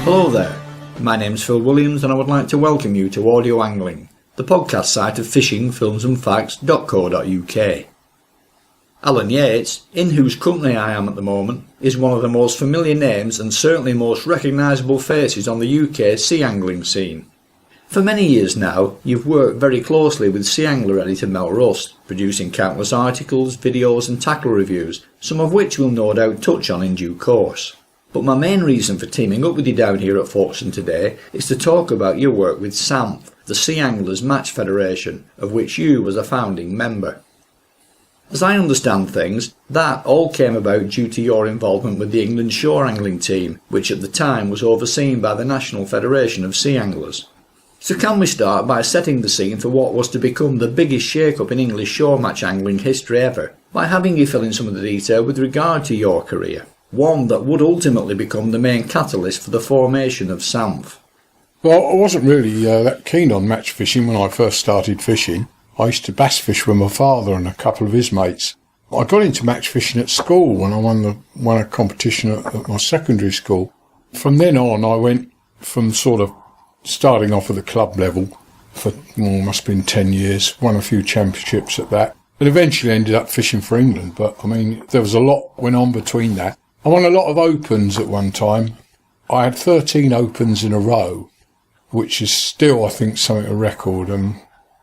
Hello there, my name's Phil Williams and I would like to welcome you to Audio Angling, the podcast site of fishingfilmsandfacts.co.uk. Alan Yates, in whose company I am at the moment, is one of the most familiar names and certainly most recognisable faces on the UK sea angling scene. For many years now, you've worked very closely with Sea Angler editor Mel Rust, producing countless articles, videos and tackle reviews, some of which we'll no doubt touch on in due course. But my main reason for teaming up with you down here at Folkestone today is to talk about your work with SAMF, the Sea Anglers Match Federation, of which you was a founding member. As I understand things, that all came about due to your involvement with the England shore angling team, which at the time was overseen by the National Federation of Sea Anglers. So can we start by setting the scene for what was to become the biggest shake-up in English shore match angling history ever, by having you fill in some of the detail with regard to your career, one that would ultimately become the main catalyst for the formation of SAMF. Well, I wasn't really that keen on match fishing when I first started fishing. I used to bass fish with my father and a couple of his mates. I got into match fishing at school when I won a competition at my secondary school. From then on, I went from sort of starting off at the club level for, must have been 10 years, won a few championships at that, and eventually ended up fishing for England. But, I mean, there was a lot went on between that. I won a lot of opens at one time. I had 13 opens in a row, which is still, I think, something of a record. And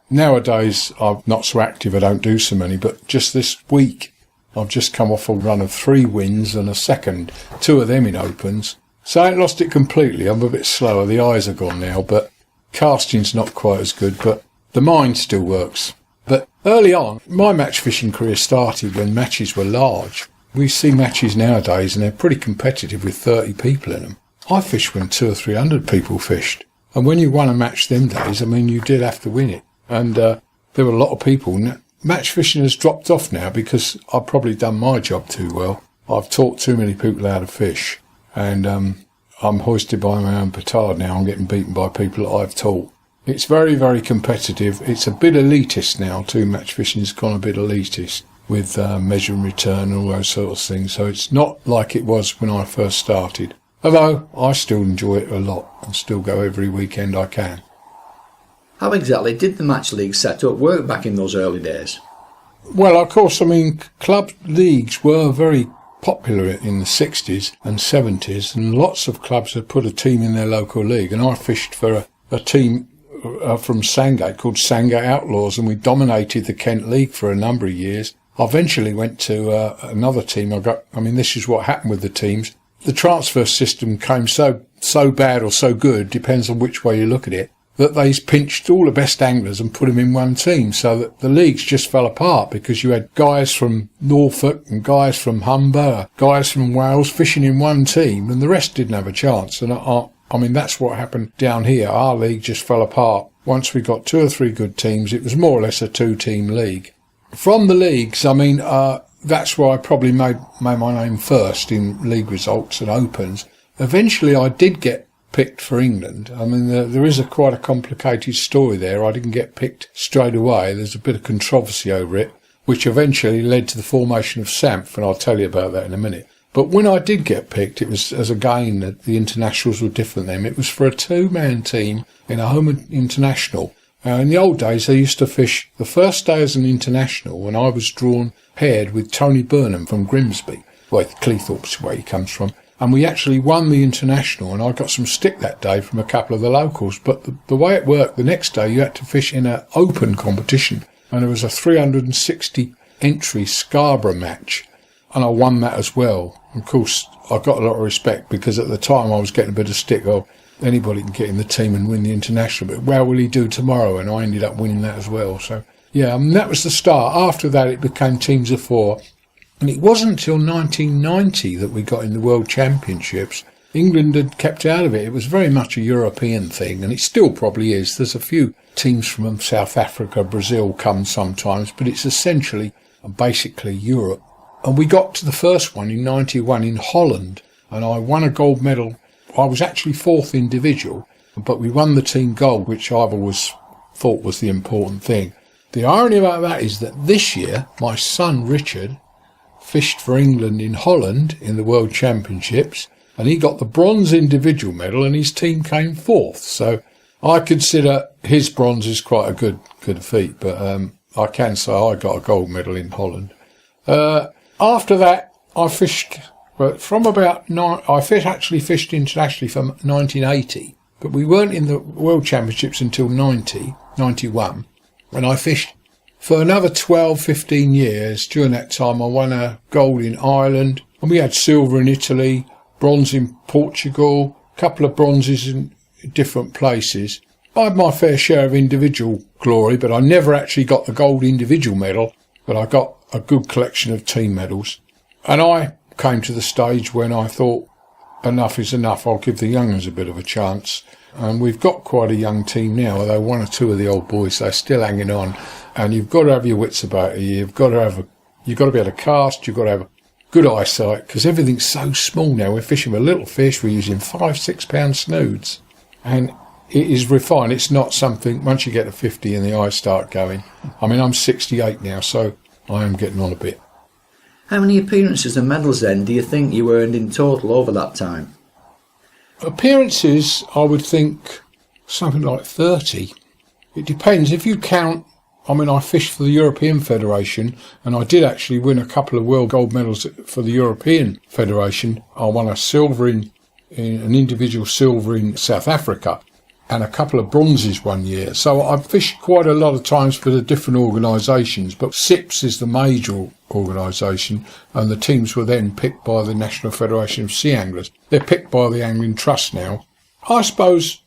nowadays, I'm not so active, I don't do so many, but just this week, I've just come off a run of 3 wins and a second, 2 of them in opens. So I ain't lost it completely. I'm a bit slower. The eyes are gone now, but casting's not quite as good, but the mind still works. But early on, my match fishing career started when matches were large. We see matches nowadays and they're pretty competitive with 30 people in them. I fished when 200 or 300 people fished. And when you won a match them days, I mean, you did have to win it. And there were a lot of people. Match fishing has dropped off now because I've probably done my job too well. I've taught too many people how to fish. And I'm hoisted by my own petard now. I'm getting beaten by people that I've taught. It's very, very competitive. It's a bit elitist now too. Match fishing's gone a bit elitist with measure and return and all those sort of things. So it's not like it was when I first started. Although I still enjoy it a lot and still go every weekend I can. How exactly did the match league setup work back in those early days? Well, of course, I mean, club leagues were very popular in the 60s and 70s, and lots of clubs had put a team in their local league. And I fished for a team from Sandgate called Sandgate Outlaws, and we dominated the Kent League for a number of years. I eventually went to another team. This is what happened with the teams. The transfer system came so bad or so good, depends on which way you look at it, that they pinched all the best anglers and put them in one team, so that the leagues just fell apart because you had guys from Norfolk and guys from Humber, guys from Wales fishing in one team, and the rest didn't have a chance. And that's what happened down here. Our league just fell apart. Once we got 2 or 3 good teams, it was more or less a 2-team league. From the leagues, that's where I probably made my name first in league results and opens. Eventually I did get picked for England. There is quite a complicated story there. I didn't get picked straight away. There's a bit of controversy over it, which eventually led to the formation of SAMF, and I'll tell you about that in a minute. But when I did get picked, it was, as again, the internationals were different then. It was for a 2-man team in a home international. In the old days, they used to fish the first day as an international when I was paired with Tony Burnham from Grimsby, Cleethorpes, where he comes from. And we actually won the international, and I got some stick that day from a couple of the locals. But the way it worked, the next day you had to fish in an open competition, and there was a 360 entry Scarborough match, and I won that as well. Of course, I got a lot of respect because at the time I was getting a bit of stick. Oh, anybody can get in the team and win the international, but how will he do tomorrow? And I ended up winning that as well. So yeah, that was the start. After that, it became teams of 4. And it wasn't until 1990 that we got in the World Championships. England had kept out of it. It was very much a European thing, and it still probably is. There's a few teams from South Africa, Brazil come sometimes, but it's essentially, basically Europe. And we got to the first one in 91 in Holland, and I won a gold medal. I was actually 4th individual, but we won the team gold, which I've always thought was the important thing. The irony about that is that this year, my son Richard fished for England in Holland in the World Championships, and he got the bronze individual medal and his team came fourth. So I consider his bronze is quite a good feat, but I can say I got a gold medal in Holland. After that, I fished from about actually fished internationally from 1980, but we weren't in the World Championships until 91, and I fished for another 12, 15 years. During that time, I won a gold in Ireland, and we had silver in Italy, bronze in Portugal, a couple of bronzes in different places. I had my fair share of individual glory, but I never actually got the gold individual medal, but I got a good collection of team medals. And I came to the stage when I thought, enough is enough, I'll give the young ones a bit of a chance. And we've got quite a young team now, although one or two of the old boys, they're still hanging on. And you've got to have your wits about you. You've got to be able to cast, you've got to have good eyesight, because everything's so small now. We're fishing with little fish, we're using 5-6 pound snoods. And it is refined. It's not something, once you get to 50 and the eyes start going. I mean, I'm 68 now, so I am getting on a bit. How many appearances and medals then do you think you earned in total over that time? Appearances, I would think something like 30. It depends. If you count, I mean, I fished for the European Federation, and I did actually win a couple of world gold medals for the European Federation. I won a silver in an individual silver in South Africa, and a couple of bronzes one year. So I fished quite a lot of times for the different organisations, but SIPS is the major organisation, and the teams were then picked by the National Federation of Sea Anglers. They're picked by the Angling Trust now. I suppose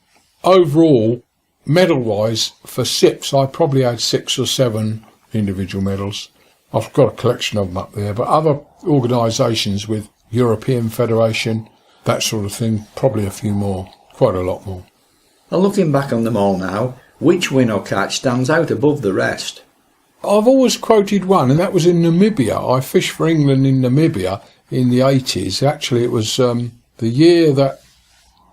overall, medal-wise, for SIPS, I probably had 6 or 7 individual medals. I've got a collection of them up there, but other organisations with European Federation, that sort of thing, probably a few more, quite a lot more. And looking back on them all now, which win or catch stands out above the rest? I've always quoted one, and that was in Namibia. I fished for England in Namibia in the 80s. Actually, it was the year that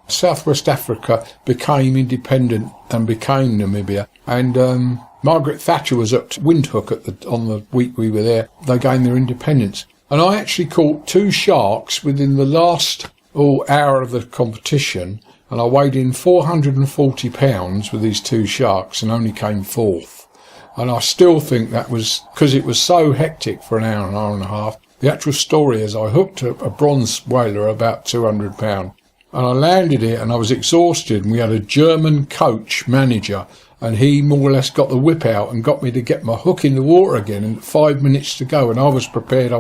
Southwest Africa became independent and became Namibia. And Margaret Thatcher was at Windhoek on the week we were there. They gained their independence. And I actually caught 2 sharks within the last hour of the competition, and I weighed in 440 pounds with these 2 sharks and only came 4th. And I still think that was because it was so hectic for an hour and a half. The actual story is I hooked a bronze whaler about 200 pound, and I landed it and I was exhausted, and we had a German coach manager, and he more or less got the whip out and got me to get my hook in the water again, and 5 minutes to go, and I was prepared.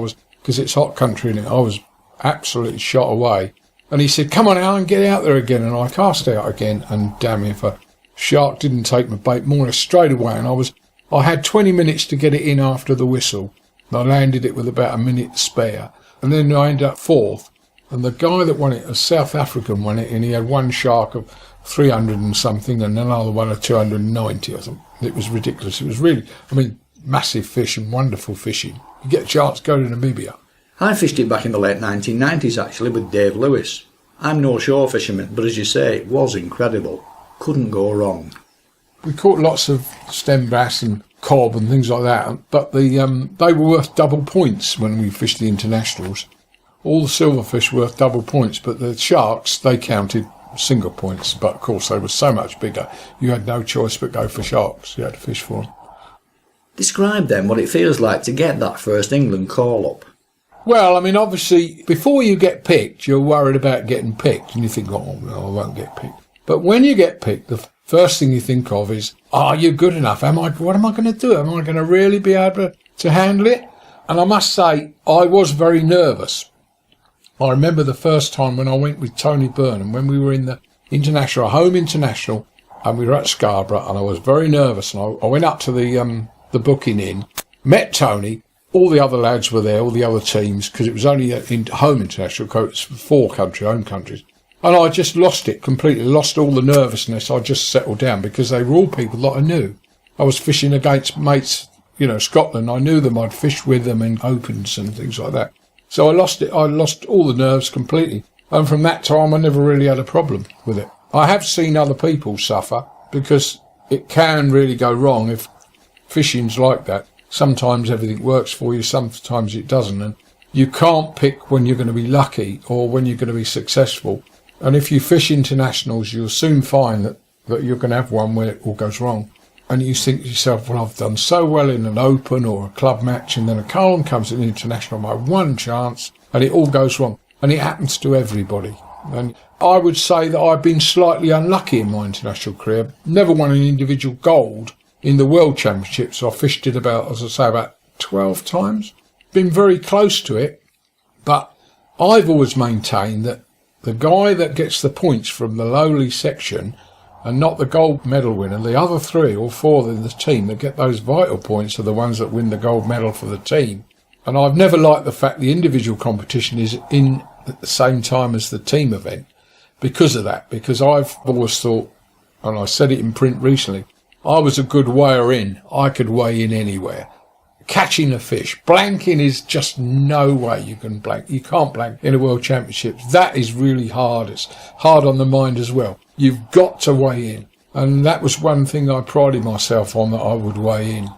Because it's hot country in it, I was absolutely shot away. And he said, "Come on, Alan, get out there again." And I cast out again, and damn, if a shark didn't take my bait more or less straight away. And I had 20 minutes to get it in after the whistle. And I landed it with about a minute spare. And then I ended up 4th. And the guy that won it, a South African, won it, and he had one shark of 300 and something, and another one of 290 or something. It was ridiculous. It was really, massive fish and wonderful fishing. You get a chance to go to Namibia. I fished it back in the late 1990s actually with Dave Lewis. I'm no shore fisherman, but as you say, it was incredible. Couldn't go wrong. We caught lots of stem bass and cob and things like that, but they were worth double points when we fished the internationals. All the silverfish were worth double points, but the sharks, they counted single points. But of course they were so much bigger, you had no choice but go for sharks. You had to fish for them. Describe then what it feels like to get that first England call-up. Well, obviously, before you get picked, you're worried about getting picked, and you think, oh, no, I won't get picked. But when you get picked, the first thing you think of is, are you good enough? What am I going to do? Am I going to really be able to handle it? And I must say, I was very nervous. I remember the first time when I went with Tony Burnham, when we were in the home international, and we were at Scarborough, and I was very nervous, and I went up to the booking inn, met Tony. All the other lads were there, all the other teams, because it was only in home international, it's 4 home countries. And I just lost it completely, lost all the nervousness. I just settled down because they were all people that I knew. I was fishing against mates, Scotland. I knew them, I'd fished with them in opens and things like that. So I lost it, I lost all the nerves completely. And from that time, I never really had a problem with it. I have seen other people suffer because it can really go wrong if fishing's like that. Sometimes everything works for you, sometimes it doesn't. And You can't pick when you're going to be lucky or when you're going to be successful. And if you fish internationals, you'll soon find that you're going to have one where it all goes wrong. And you think to yourself, well, I've done so well in an open or a club match, and then a Carlin comes in international, my one chance, and it all goes wrong. And it happens to everybody. And I would say that I've been slightly unlucky in my international career. Never won an individual gold in the World Championships. I fished it about 12 times. Been very close to it, but I've always maintained that the guy that gets the points from the lowly section and not the gold medal winner, the other 3 or 4 in the team that get those vital points are the ones that win the gold medal for the team. And I've never liked the fact the individual competition is in at the same time as the team event because of that, because I've always thought, and I said it in print recently, I was a good weigher in. I could weigh in anywhere. Catching a fish, blanking is just no way you can blank. You can't blank in a World Championships. That is really hard. It's hard on the mind as well. You've got to weigh in. And that was one thing I prided myself on, that I would weigh in.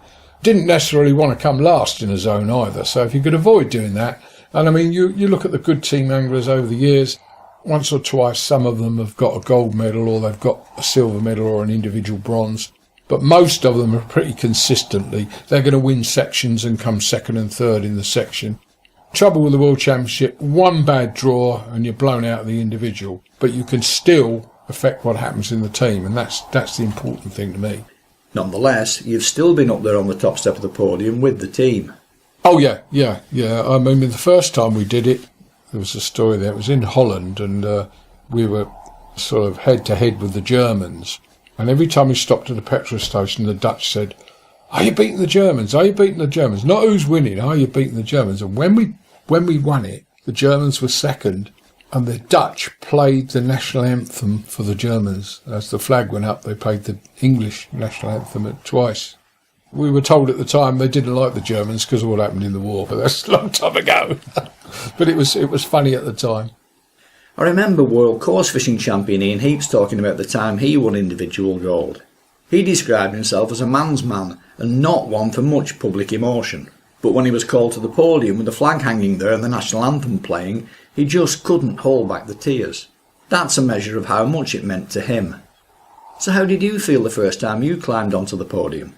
Didn't necessarily want to come last in a zone either. So if you could avoid doing that, and I mean, you look at the good team anglers over the years, once or twice some of them have got a gold medal or they've got a silver medal or an individual bronze. But most of them are pretty consistently, they're going to win sections and come second and third in the section. Trouble with the World Championship, one bad draw and you're blown out of the individual. But you can still affect what happens in the team, and that's the important thing to me. Nonetheless, you've still been up there on the top step of the podium with the team. Oh, yeah. I mean, the first time we did it, there was a story there. It was in Holland, and we were sort of head-to-head with the Germans. And every time we stopped at a petrol station, the Dutch said, "Are you beating the Germans? Are you beating the Germans? Not who's winning, are you beating the Germans?" And when we won it, the Germans were second, and the Dutch played the national anthem for the Germans. As the flag went up, they played the English national anthem twice. We were told at the time they didn't like the Germans because of what happened in the war, but that's a long time ago. But it was funny at the time. I remember world course fishing champion Ian Heaps talking about the time he won individual gold. He described himself as a man's man and not one for much public emotion. But when he was called to the podium with the flag hanging there and the national anthem playing, he just couldn't hold back the tears. That's a measure of how much it meant to him. So how did you feel the first time you climbed onto the podium?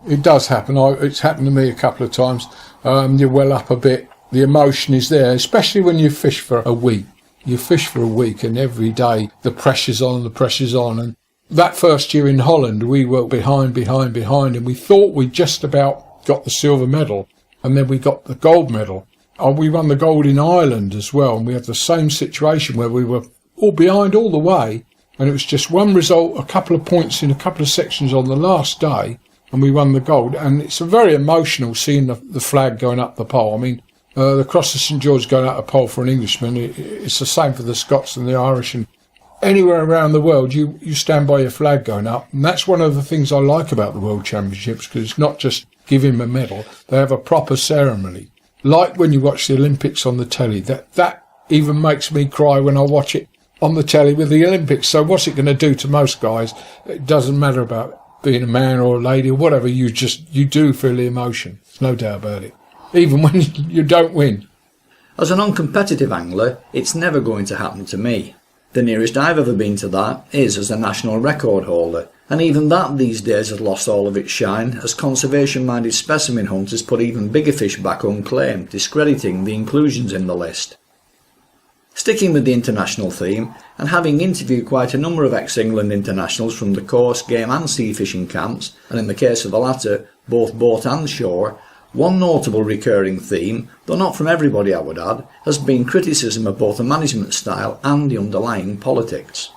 It does happen. It's happened to me a couple of times. You well up a bit. The emotion is there, especially when you fish for a week. You fish for a week and every day the pressure's on. And that first year in Holland, we were behind, and we thought we just about got the silver medal, and then we got the gold medal. We won the gold in Ireland as well, and we had the same situation where we were all behind all the way, and it was just one result, a couple of points in a couple of sections on the last day, and we won the gold. And it's very emotional seeing the flag going up the pole. I mean, the Cross of St George going up the pole for an Englishman, it's the same for the Scots and the Irish, and anywhere around the world you stand by your flag going up. And that's one of the things I like about the World Championships, because it's not just give him a medal, they have a proper ceremony. Like when you watch the Olympics on the telly, that even makes me cry when I watch it on the telly with the Olympics. So what's it going to do to most guys? It doesn't matter about being a man or a lady or whatever, you do feel the emotion. There's no doubt about it. Even when you don't win. As a non-competitive angler, it's never going to happen to me. The nearest I've ever been to that is as a national record holder, and even that these days has lost all of its shine as conservation-minded specimen hunters put even bigger fish back unclaimed, discrediting the inclusions in the list. Sticking with the international theme, and having interviewed quite a number of ex-England internationals from the course, game and sea fishing camps, and in the case of the latter, both boat and shore, one notable recurring theme, though not from everybody I would add, has been criticism of both the management style and the underlying politics.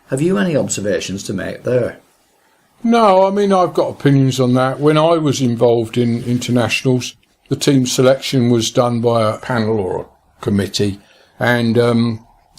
Have you any observations to make there? No, I mean, I've got opinions on that. When I was involved in internationals, the team selection was done by a panel or a committee, and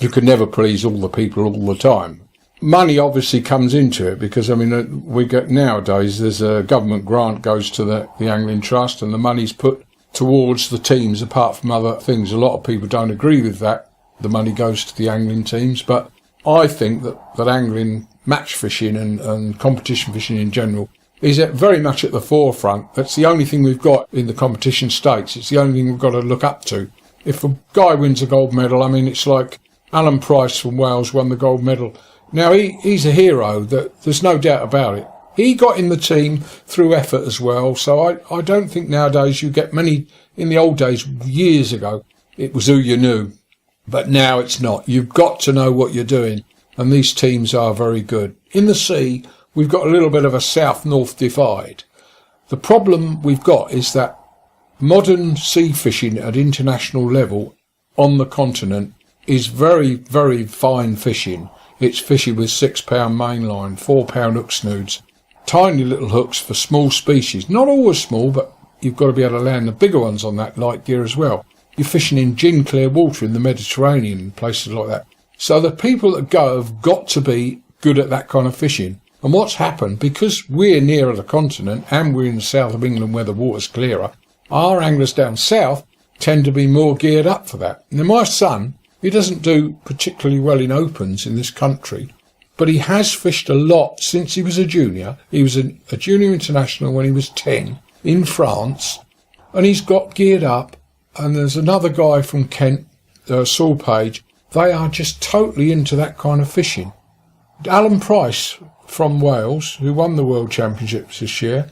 you could never please all the people all the time. Money obviously comes into it because, I mean, we get nowadays there's a government grant goes to the Angling Trust, and the money's put towards the teams apart from other things. A lot of people don't agree with that. The money goes to the angling teams, but I think that angling, match fishing and competition fishing in general is very much at the forefront. That's the only thing we've got in the competition stakes. It's the only thing we've got to look up to. If a guy wins a gold medal, I mean, it's like Alan Price from Wales won the gold medal. Now, he's a hero, there's no doubt about it. He got in the team through effort as well, so I don't think nowadays you get many. In the old days, years ago, it was who you knew, but now it's not. You've got to know what you're doing, and these teams are very good. In the sea, we've got a little bit of a south-north divide. The problem we've got is that modern sea fishing at international level on the continent is very, very fine fishing. It's fishing with 6-pound mainline, 4-pound hook snoods, tiny little hooks for small species. Not always small, but you've got to be able to land the bigger ones on that light gear as well. You're fishing in gin clear water in the Mediterranean and places like that. So the people that go have got to be good at that kind of fishing. And what's happened, because we're nearer the continent and we're in the south of England where the water's clearer, our anglers down south tend to be more geared up for that. Now my son, he doesn't do particularly well in opens in this country, but he has fished a lot since he was a junior. He was a junior international when he was 10 in France, and he's got geared up. And there's another guy from Kent, Saul Page. They are just totally into that kind of fishing. Alan Price from Wales, who won the World Championships this year,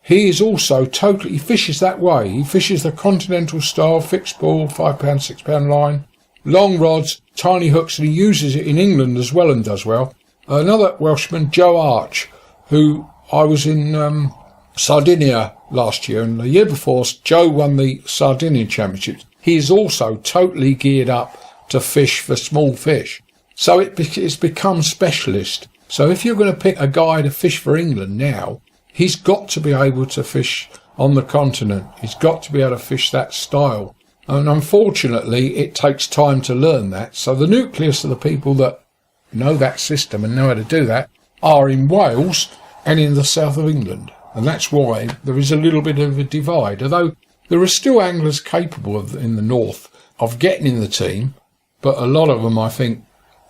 he is also totally, he fishes that way. He fishes the continental style, fixed ball, 5-pound, 6-pound line, long rods, tiny hooks, and he uses it in England as well and does well. Another Welshman, Joe Arch, who I was in Sardinia last year, and the year before, Joe won the Sardinia Championships. He is also totally geared up to fish for small fish. So it's become specialist. So if you're going to pick a guy to fish for England now, he's got to be able to fish on the continent. He's got to be able to fish that style. And unfortunately, it takes time to learn that. So the nucleus of the people that know that system and know how to do that are in Wales and in the south of England. And that's why there is a little bit of a divide. Although there are still anglers capable of, in the north, of getting in the team, but a lot of them, I think,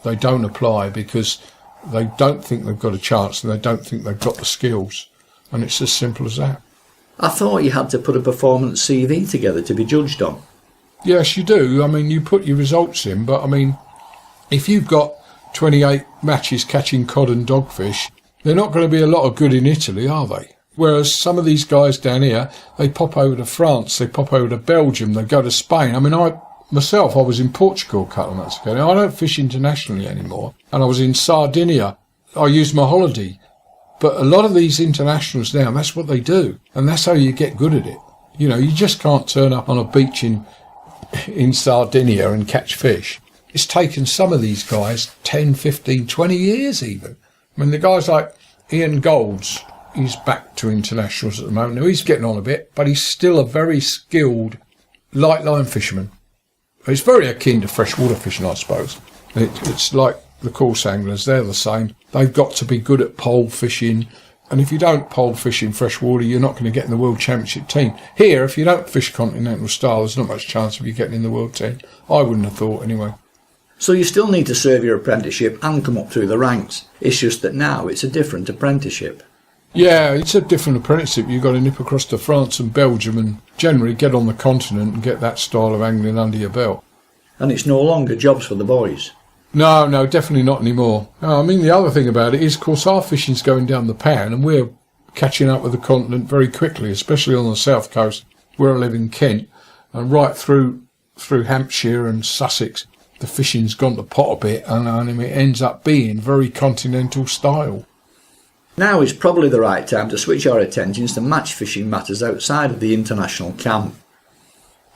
they don't apply because they don't think they've got a chance and they don't think they've got the skills. And it's as simple as that. I thought you had to put a performance CV together to be judged on. Yes, you do. I mean, you put your results in, but I mean, if you've got 28 matches catching cod and dogfish, they're not going to be a lot of good in Italy, are they? Whereas some of these guys down here, they pop over to France, they pop over to Belgium, they go to Spain. I mean, I was in Portugal a couple of months ago. Now, I don't fish internationally anymore, and I was in Sardinia. I used my holiday. But a lot of these internationals now, that's what they do, and that's how you get good at it. You know, you just can't turn up on a beach in Sardinia and catch fish. It's taken some of these guys 10, 15, 20 years even. I mean, the guys like Ian Golds, he's back to internationals at the moment. Now, he's getting on a bit, but he's still a very skilled light line fisherman. He's very akin to freshwater fishing, I suppose. It's like the coarse anglers, they're the same. They've got to be good at pole fishing. And if you don't pole fish in freshwater, you're not going to get in the World Championship team. Here, if you don't fish continental style, there's not much chance of you getting in the world team. I wouldn't have thought, anyway. So you still need to serve your apprenticeship and come up through the ranks. It's just that now it's a different apprenticeship. Yeah, it's a different apprenticeship. You've got to nip across to France and Belgium and generally get on the continent and get that style of angling under your belt. And it's no longer jobs for the boys. No, definitely not anymore. I mean, the other thing about it is, of course, our fishing's going down the pan and we're catching up with the continent very quickly, especially on the south coast where I live in Kent and right through Hampshire and Sussex. The fishing's gone to pot a bit and it ends up being very continental style. Now is probably the right time to switch our attentions to match fishing matters outside of the international camp.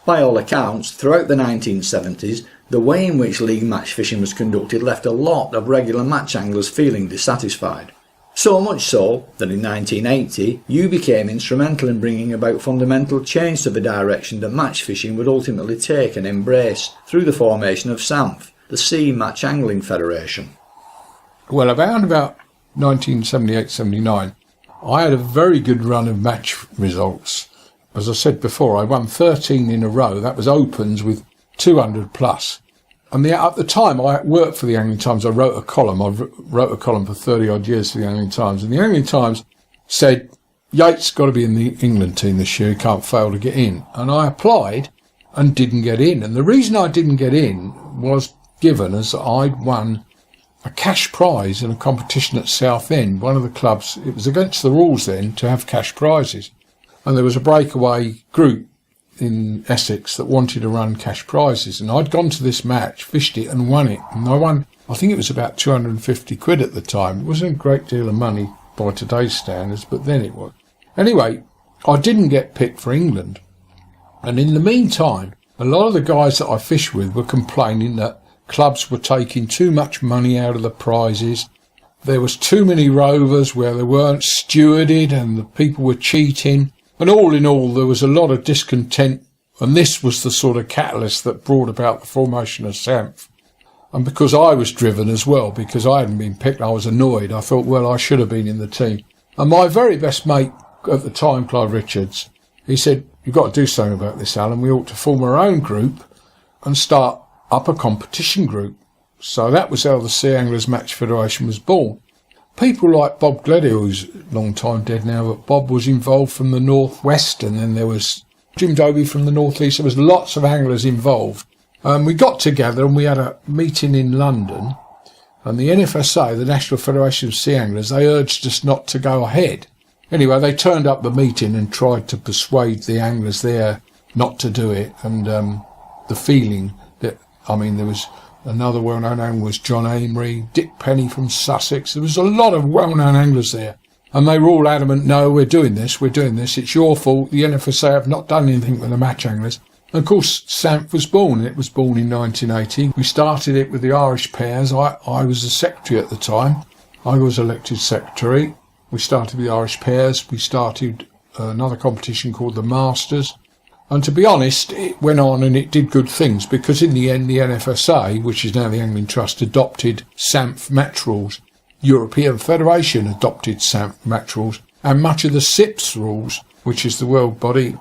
By all accounts, throughout the 1970s, the way in which league match fishing was conducted left a lot of regular match anglers feeling dissatisfied. So much so that in 1980 you became instrumental in bringing about fundamental change to the direction that match fishing would ultimately take and embrace through the formation of SAMF, the Sea Match Angling Federation. Well, around about 1978-79, I had a very good run of match results. As I said before, I won 13 in a row. That was opens with 200 plus. And at the time, I worked for the Angling Times. I wrote a column. I wrote a column for 30 odd years for the Angling Times. And the Angling Times said, Yates got to be in the England team this year. He can't fail to get in. And I applied and didn't get in. And the reason I didn't get in was given as I'd won a cash prize in a competition at Southend, one of the clubs. It was against the rules then to have cash prizes. And there was a breakaway group in Essex that wanted to run cash prizes. And I'd gone to this match, fished it and won it. And I won, I think it was about 250 quid at the time. It wasn't a great deal of money by today's standards, but then it was. Anyway, I didn't get picked for England. And in the meantime, a lot of the guys that I fished with were complaining that clubs were taking too much money out of the prizes. There was too many rovers where they weren't stewarded and the people were cheating. And all in all, there was a lot of discontent. And this was the sort of catalyst that brought about the formation of SAMF. And because I was driven as well, because I hadn't been picked, I was annoyed. I thought, well, I should have been in the team. And my very best mate at the time, Clive Richards, he said, you've got to do something about this, Alan. We ought to form our own group and start up a competition group. So that was how the Sea Anglers Match Federation was born. People like Bob Gledhill, who's a long time dead now, but Bob was involved from the northwest, and then there was Jim Dobie from the northeast. There was lots of anglers involved. We got together and we had a meeting in London, and the NFSA, the National Federation of Sea Anglers, they urged us not to go ahead. Anyway, they turned up the meeting and tried to persuade the anglers there not to do it. And the feeling that, there was another well-known angler was John Amery, Dick Penny from Sussex. There was a lot of well-known anglers there. And they were all adamant, no, we're doing this, it's your fault. The NFSA have not done anything with the match anglers. And of course, SAMF was born. It was born in 1980. We started it with the Irish pairs. I was the secretary at the time. I was elected secretary. We started with the Irish pairs. We started another competition called the Masters. And to be honest, it went on and it did good things, because in the end, the NFSA, which is now the Angling Trust, adopted SAMF match rules. European Federation adopted SAMF match rules. And much of the SIPS rules, which is the world body,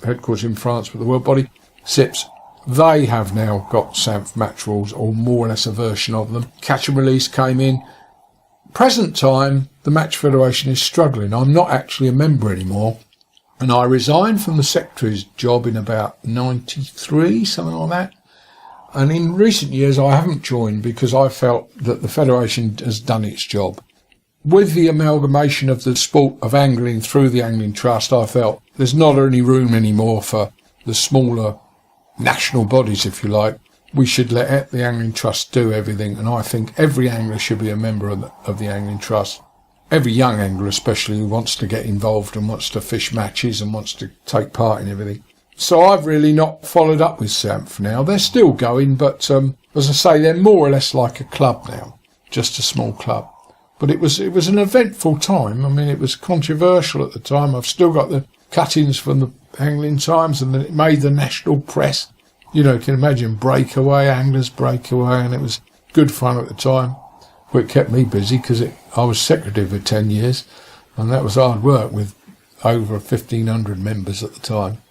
headquarters in France, but the world body, SIPS, they have now got SAMF match rules, or more or less a version of them. Catch and release came in. Present time, the Match Federation is struggling. I'm not actually a member anymore. And I resigned from the secretary's job in about 93, something like that. And in recent years, I haven't joined because I felt that the Federation has done its job. With the amalgamation of the sport of angling through the Angling Trust, I felt there's not any room anymore for the smaller national bodies, if you like. We should let the Angling Trust do everything, and I think every angler should be a member of the Angling Trust. Every young angler especially, who wants to get involved and wants to fish matches and wants to take part in everything. So I've really not followed up with SAMF now. They're still going, but as I say, they're more or less like a club now, just a small club. But it was an eventful time. It was controversial at the time. I've still got the cuttings from the Angling Times, and it made the national press. You can imagine anglers break away, and it was good fun at the time. Well, it kept me busy because I was secretary for 10 years, and that was hard work with over 1,500 members at the time.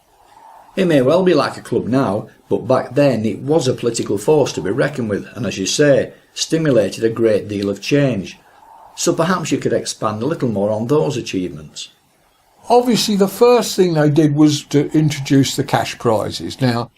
It may well be like a club now, but back then it was a political force to be reckoned with, and as you say, stimulated a great deal of change. So perhaps you could expand a little more on those achievements. Obviously, the first thing they did was to introduce the cash prizes. Now,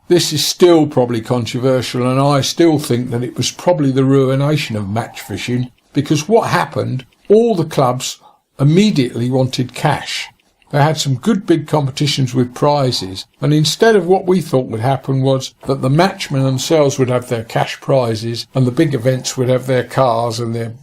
this is still probably controversial, and I still think that it was probably the ruination of match fishing, because what happened, all the clubs immediately wanted cash. They had some good big competitions with prizes, and instead of what we thought would happen was that the matchmen themselves would have their cash prizes, and the big events would have their cars and their,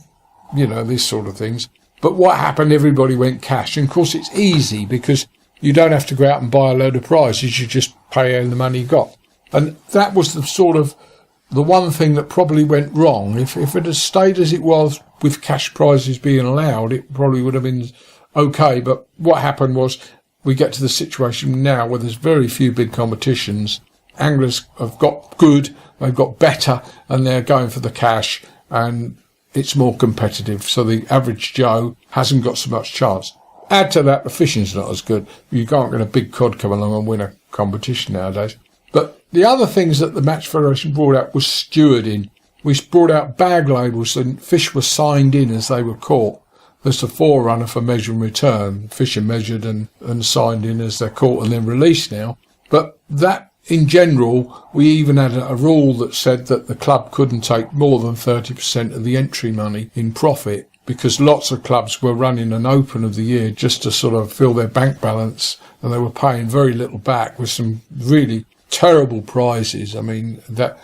these sort of things. But what happened, everybody went cash, and of course it's easy because you don't have to go out and buy a load of prizes, you just pay out the money you got. And that was the one thing that probably went wrong. If it had stayed as it was with cash prizes being allowed, it probably would have been okay. But what happened was we get to the situation now where there's very few big competitions. Anglers have got good, they've got better, and they're going for the cash, and it's more competitive. So the average Joe hasn't got so much chance. Add to that, the fishing's not as good. You can't get a big cod come along and win a competition nowadays. But the other things that the Match Federation brought out was stewarding. We brought out bag labels, and fish were signed in as they were caught. as the forerunner for measure and return. Fish are measured and signed in as they're caught and then released now. But that, in general, we even had a rule that said that the club couldn't take more than 30% of the entry money in profit, because lots of clubs were running an open of the year just to sort of fill their bank balance, and they were paying very little back with some really terrible prizes. I mean, that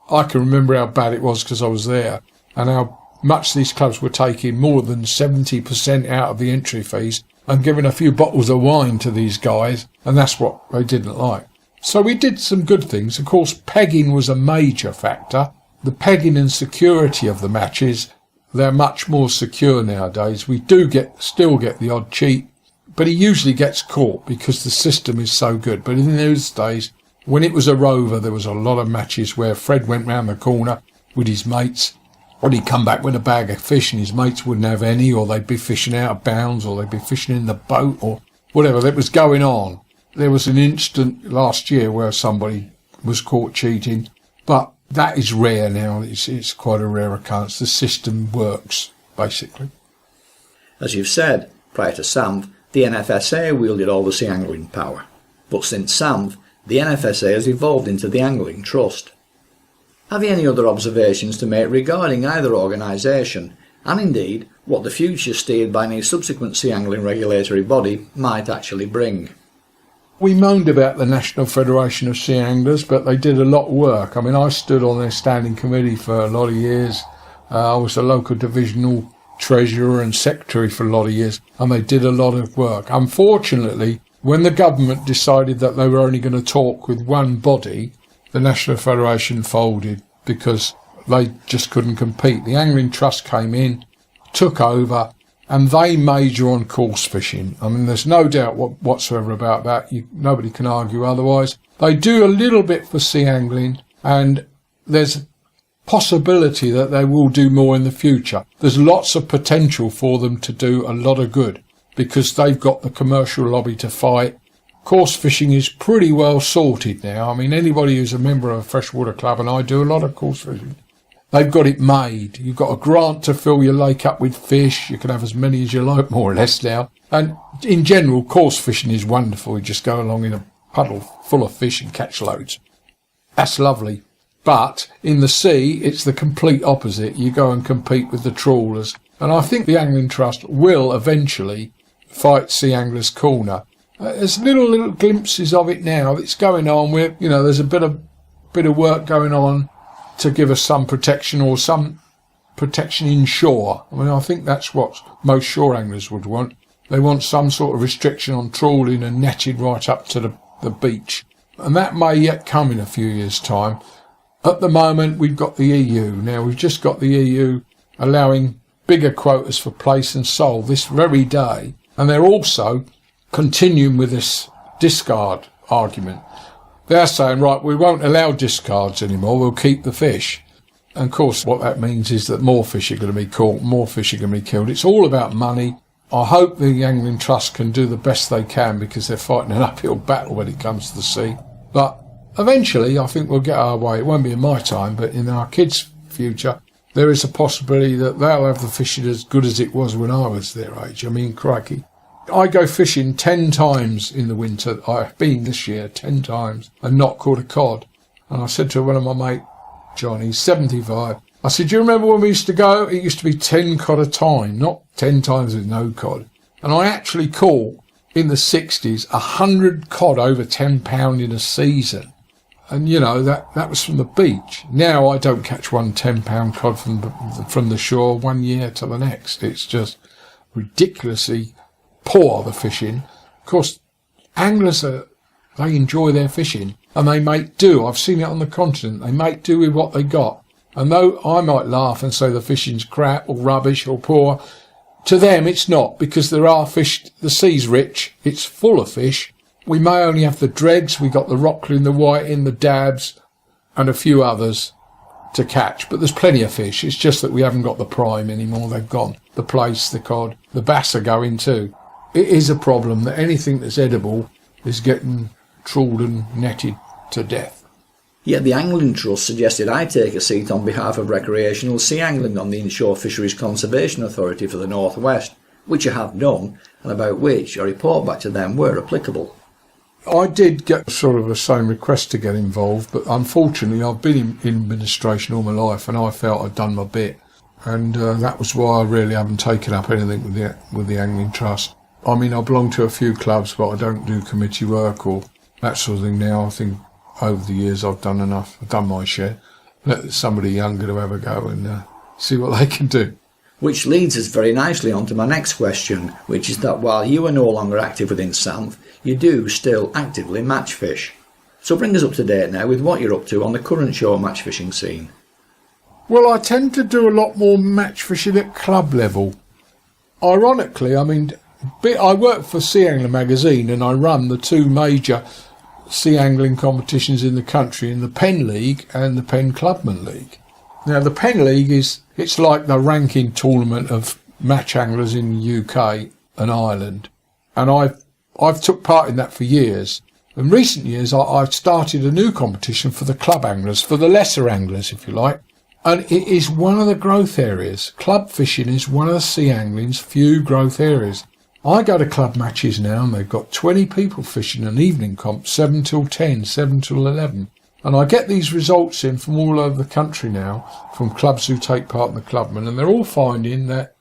I can remember how bad it was because I was there, and how much these clubs were taking more than 70% out of the entry fees and giving a few bottles of wine to these guys, and that's what they didn't like. So we did some good things. Of course, pegging was a major factor. The pegging and security of the matches, they're much more secure nowadays. We do still get the odd cheat, but he usually gets caught because the system is so good. But in those days, when it was a rover, there was a lot of matches where Fred went round the corner with his mates, or he'd come back with a bag of fish and his mates wouldn't have any, or they'd be fishing out of bounds, or they'd be fishing in the boat, or whatever that was going on. There was an incident last year where somebody was caught cheating, but that is rare now. It's quite a rare occurrence. The system works, basically. As you've said, prior to SAMF, the NFSA wielded all the sea angling power. But since SAMF, the NFSA has evolved into the Angling Trust. Have you any other observations to make regarding either organisation, and indeed what the future steered by any subsequent sea angling regulatory body might actually bring? We moaned about the National Federation of Sea Anglers, but they did a lot of work. I mean, I stood on their standing committee for a lot of years. I was a local divisional treasurer and secretary for a lot of years, and they did a lot of work. Unfortunately, when the government decided that they were only going to talk with one body, the National Federation folded because they just couldn't compete. The Angling Trust came in, took over, and they major on coarse fishing. I mean, there's no doubt whatsoever about that. Nobody can argue otherwise. They do a little bit for sea angling, and there's a possibility that they will do more in the future. There's lots of potential for them to do a lot of good because they've got the commercial lobby to fight. Coarse fishing is pretty well sorted now. I mean, anybody who's a member of a freshwater club, and I do a lot of coarse fishing, they've got it made. You've got a grant to fill your lake up with fish. You can have as many as you like, more or less now. And in general, coarse fishing is wonderful. You just go along in a puddle full of fish and catch loads. That's lovely. But in the sea, it's the complete opposite. You go and compete with the trawlers. And I think the Angling Trust will eventually fight Sea Anglers' Corner. There's little glimpses of it now. It's going on where, there's a bit of work going on to give us some protection, or some protection inshore. I mean, I think that's what most shore anglers would want. They want some sort of restriction on trawling and netting right up to the beach. And that may yet come in a few years' time. At the moment, we've got the EU. Now, we've just got the EU allowing bigger quotas for place and sole this very day. And they're also continuing with this discard argument. They're saying, right, we won't allow discards anymore, we'll keep the fish. And of course, what that means is that more fish are going to be caught, more fish are going to be killed. It's all about money. I hope the Angling Trust can do the best they can because they're fighting an uphill battle when it comes to the sea. But eventually, I think we'll get our way. It won't be in my time, but in our kids' future, there is a possibility that they'll have the fishing as good as it was when I was their age. I mean, crikey. I go fishing 10 times in the winter. I've been this year 10 times and not caught a cod. And I said to one of my mate, John, he's 75. I said, do you remember when we used to go? It used to be 10 cod a time, not 10 times with no cod. And I actually caught, in the 60s, 100 cod over £10 in a season. And, that was from the beach. Now I don't catch one £10 cod from the shore 1 year to the next. It's just ridiculously poor, the fishing. Of course, anglers, they enjoy their fishing and they make do. I've seen it on the continent. They make do with what they got. And though I might laugh and say the fishing's crap or rubbish or poor, to them it's not, because there are fish. The sea's rich. It's full of fish. We may only have the dregs. We got the rockling, the whiting, the dabs and a few others to catch, but there's plenty of fish. It's just that we haven't got the prime anymore. They've gone. The plaice, the cod, the bass are going too. It is a problem that anything that's edible is getting trawled and netted to death. Yet the Angling Trust suggested I take a seat on behalf of recreational sea angling on the Inshore Fisheries Conservation Authority for the North West, which I have done, and about which a report back to them were applicable. I did get sort of the same request to get involved, but unfortunately I've been in administration all my life and I felt I'd done my bit. And that was why I really haven't taken up anything with the Angling Trust. I mean, I belong to a few clubs, but I don't do committee work or that sort of thing now. I think over the years I've done enough. I've done my share. Let somebody younger to have a go and see what they can do. Which leads us very nicely on to my next question, which is that while you are no longer active within SAMF, you do still actively match fish. So bring us up to date now with what you're up to on the current shore match fishing scene. Well, I tend to do a lot more match fishing at club level. Ironically, I mean, I work for Sea Angler magazine and I run the two major sea angling competitions in the country in the Pen League and the Pen Clubman League. Now, the Pen League it's like the ranking tournament of match anglers in the UK and Ireland. And I've took part in that for years. In recent years, I've started a new competition for the club anglers, for the lesser anglers, if you like. And it is one of the growth areas. Club fishing is one of the sea angling's few growth areas. I go to club matches now and they've got 20 people fishing an evening comp, 7 till 10, 7 till 11. And I get these results in from all over the country now, from clubs who take part in the clubman, and they're all finding that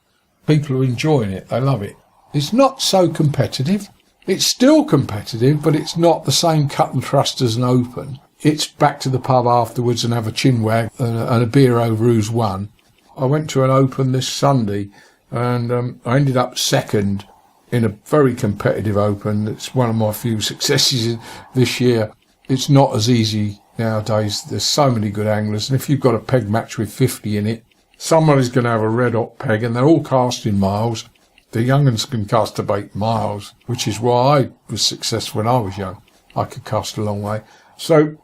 people are enjoying it. They love it. It's not so competitive. It's still competitive, but it's not the same cut and thrust as an open. It's back to the pub afterwards and have a chin wag and a beer over who's won. I went to an open this Sunday and I ended up second in a very competitive open. It's one of my few successes this year. It's not as easy nowadays. There's so many good anglers, and if you've got a peg match with 50 in it, somebody's going to have a red hot peg, and they're all casting miles. The young uns can cast about miles, which is why I was successful when I was young. I could cast a long way. So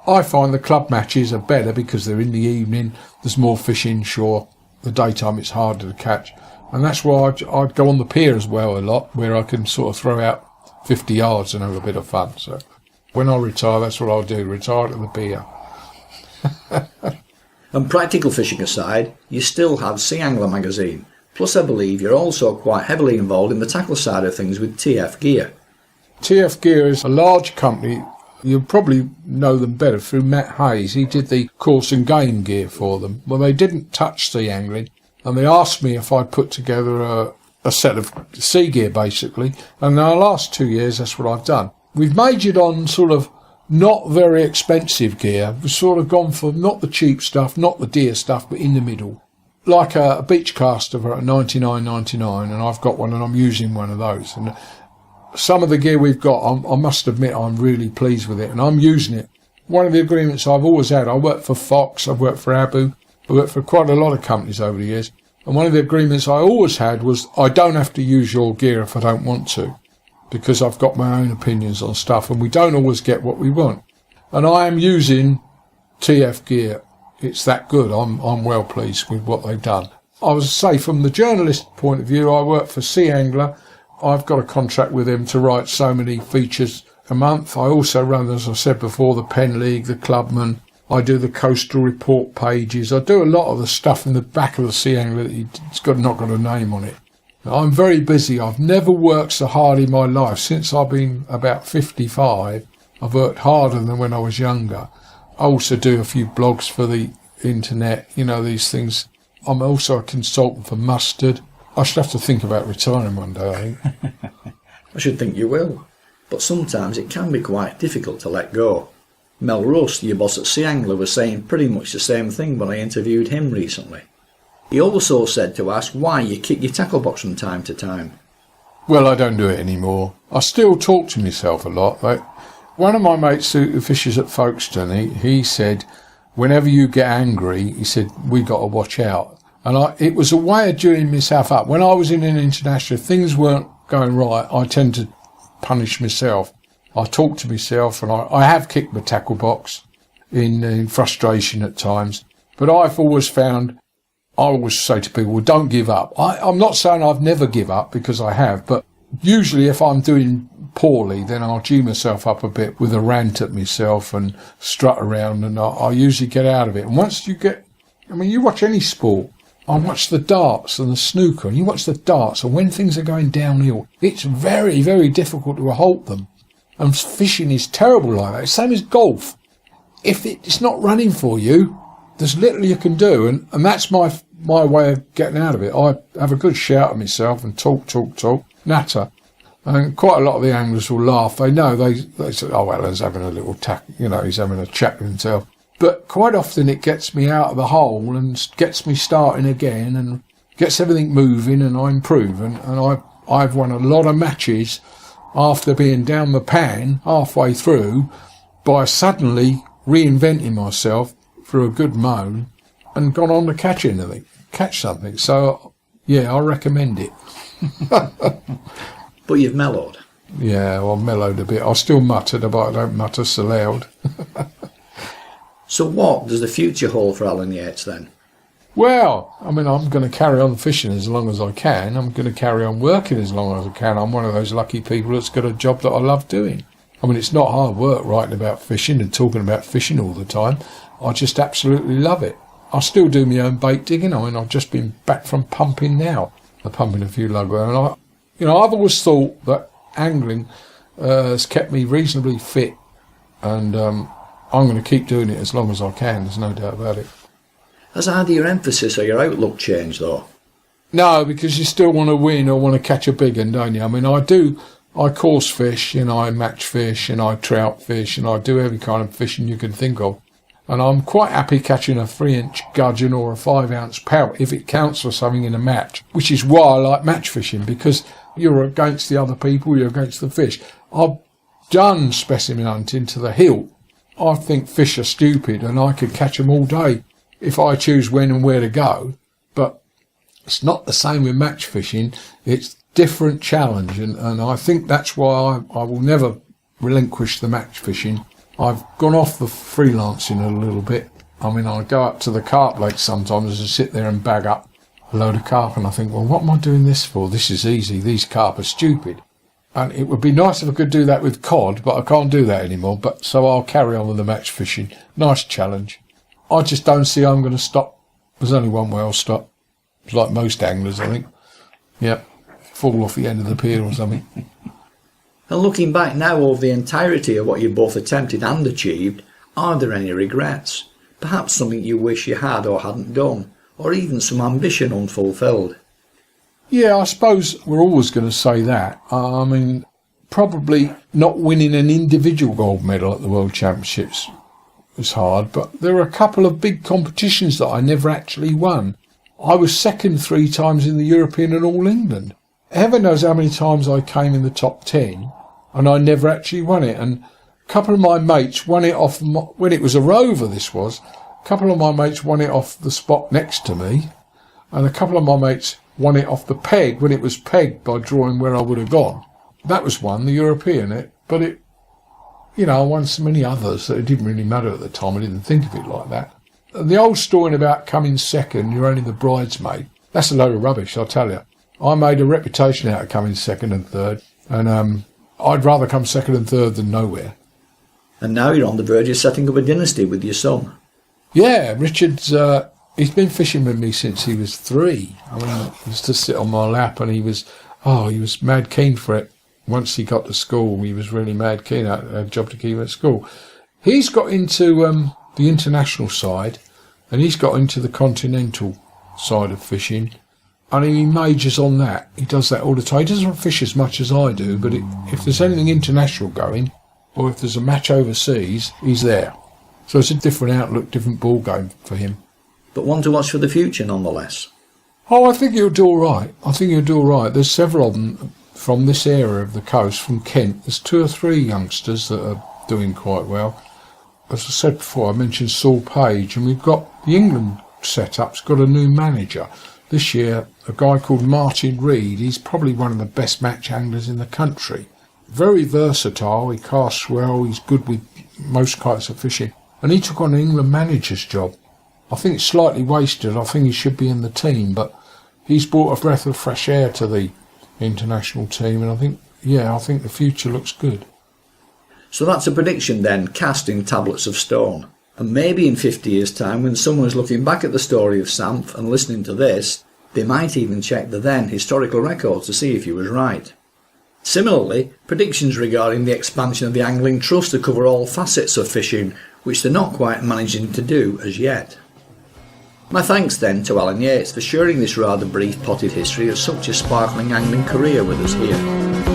I find the club matches are better because they're in the evening, there's more fish inshore. The daytime it's harder to catch. And that's why I'd go on the pier as well a lot, where I can sort of throw out 50 yards and have a bit of fun. So when I retire, that's what I'll do, retire at the pier. And practical fishing aside, you still have Sea Angler magazine. Plus I believe you're also quite heavily involved in the tackle side of things with TF Gear. TF Gear is a large company. You'll probably know them better through Matt Hayes. He did the course and game gear for them. Well, they didn't touch sea angling, and they asked me if I'd put together a set of sea gear, basically. And in the last 2 years, that's what I've done. We've majored on sort of not very expensive gear. We've sort of gone for not the cheap stuff, not the dear stuff, but in the middle. Like a beach caster for $99.99, and I've got one and I'm using one of those. And some of the gear we've got, I must admit I'm really pleased with it, and I'm using it. One of the agreements I've always had, I worked for Fox, I've worked for Abu, I worked for quite a lot of companies over the years, and one of the agreements I always had was I don't have to use your gear if I don't want to, because I've got my own opinions on stuff, and we don't always get what we want. And I am using TF Gear. It's that good. I'm well pleased with what they've done. I was say from the journalist point of view, I work for Sea Angler. I've got a contract with him to write so many features a month. I also run, as I said before, the Pen League, the Clubman. I do the coastal report pages. I do a lot of the stuff in the back of the Sea Angler that's not got a name on it. I'm very busy. I've never worked so hard in my life. Since I've been about 55, I've worked harder than when I was younger. I also do a few blogs for the internet, these things. I'm also a consultant for Mustard. I should have to think about retiring one day, I think. I should think you will. But sometimes it can be quite difficult to let go. Mel Rust, your boss at Sea Angler, was saying pretty much the same thing when I interviewed him recently. He also said to ask why you kick your tackle box from time to time. Well, I don't do it anymore. I still talk to myself a lot. One of my mates who fishes at Folkestone, he said, whenever you get angry, he said, we got to watch out. And it was a way of doing myself up. When I was in an international, if things weren't going right, I tend to punish myself. I talk to myself, and I have kicked my tackle box in frustration at times. But I've always found, I always say to people, well, don't give up. I'm not saying I've never give up, because I have, but usually if I'm doing poorly, then I'll G myself up a bit with a rant at myself and strut around, and I usually get out of it. And once you get, you watch any sport. I watch the darts and the snooker, and you watch the darts, and when things are going downhill, it's very, very difficult to halt them. And fishing is terrible like that. It's the same as golf. If it's not running for you, there's little you can do, and that's my way of getting out of it. I have a good shout at myself and talk, natter. And quite a lot of the anglers will laugh. They know, they say, oh, well, he's having a little he's having a chat with himself. But quite often it gets me out of the hole and gets me starting again and gets everything moving, and I improve. And I've won a lot of matches after being down the pan halfway through by suddenly reinventing myself through a good moan and gone on to catch something. So, yeah, I recommend it. But you've mellowed. Yeah, well, I've mellowed a bit. I still muttered, but I don't mutter so loud. So what does the future hold for Alan Yates then? Well, I'm going to carry on fishing as long as I can. I'm going to carry on working as long as I can. I'm one of those lucky people that's got a job that I love doing. It's not hard work writing about fishing and talking about fishing all the time. I just absolutely love it. I still do my own bait digging. I've just been back from pumping now. I'm pumping a few lugger. And I've always thought that angling has kept me reasonably fit, and I'm going to keep doing it as long as I can, there's no doubt about it. Has either your emphasis or your outlook changed, though? No, because you still want to win or want to catch a big one, don't you? I course fish, I match fish, and I trout fish, and I do every kind of fishing you can think of. And I'm quite happy catching a 3-inch gudgeon or a 5-ounce pout if it counts for something in a match, which is why I like match fishing, because you're against the other people, you're against the fish. I've done specimen hunting to the hilt. I think fish are stupid, and I could catch them all day if I choose when and where to go. But it's not the same with match fishing. It's different challenge, and I think that's why I will never relinquish the match fishing. I've gone off the freelancing a little bit. I go up to the carp lake sometimes and sit there and bag up a load of carp, and I think, well, what am I doing this for? This is easy. These carp are stupid. And it would be nice if I could do that with cod, but I can't do that anymore. So I'll carry on with the match fishing. Nice challenge. I just don't see I'm going to stop. There's only one way I'll stop. It's like most anglers, I think. Yep. Fall off the end of the pier or something. And looking back now over the entirety of what you both attempted and achieved, are there any regrets? Perhaps something you wish you had or hadn't done, or even some ambition unfulfilled? Yeah, I suppose we're always going to say that. Probably not winning an individual gold medal at the World Championships was hard, but there were a couple of big competitions that I never actually won. I was second 3 times in the European and All England. Heaven knows how many times I came in the top 10, and I never actually won it. And a couple of my mates won it off, when it was a rover this was, a couple of my mates won it off the spot next to me, and a couple of my mates won it off the peg when it was pegged by drawing where I would have gone. That was one, the European. I won so many others that it didn't really matter at the time. I didn't think of it like that. And the old story about coming second, you're only the bridesmaid, that's a load of rubbish, I'll tell you. I made a reputation out of coming second and third, and I'd rather come second and third than nowhere. And now you're on the verge of setting up a dynasty with your son. Yeah, Richard's... he's been fishing with me since he was 3. He used to sit on my lap, and he was mad keen for it. Once he got to school, he was really mad keen. I had a job to keep him at school. He's got into the international side, and he's got into the continental side of fishing, and he majors on that. He does that all the time. He doesn't fish as much as I do, but if there's anything international going, or if there's a match overseas, he's there. So it's a different outlook, different ball game for him. But one to watch for the future nonetheless. Oh, I think he'll do all right. There's several of them from this area of the coast, from Kent. There's 2 or 3 youngsters that are doing quite well. As I said before, I mentioned Saul Page, and we've got the England setup's got a new manager. This year, a guy called Martin Reed. He's probably one of the best match anglers in the country. Very versatile, he casts well, he's good with most kinds of fishing. And he took on an England manager's job. I think it's slightly wasted. I think he should be in the team, but he's brought a breath of fresh air to the international team, and I think the future looks good. So that's a prediction then, cast in tablets of stone. And maybe in 50 years' time, when someone is looking back at the story of SAMF and listening to this, they might even check the then historical records to see if he was right. Similarly, predictions regarding the expansion of the Angling Trust to cover all facets of fishing, which they're not quite managing to do as yet. My thanks then to Alan Yates for sharing this rather brief potted history of such a sparkling angling career with us here.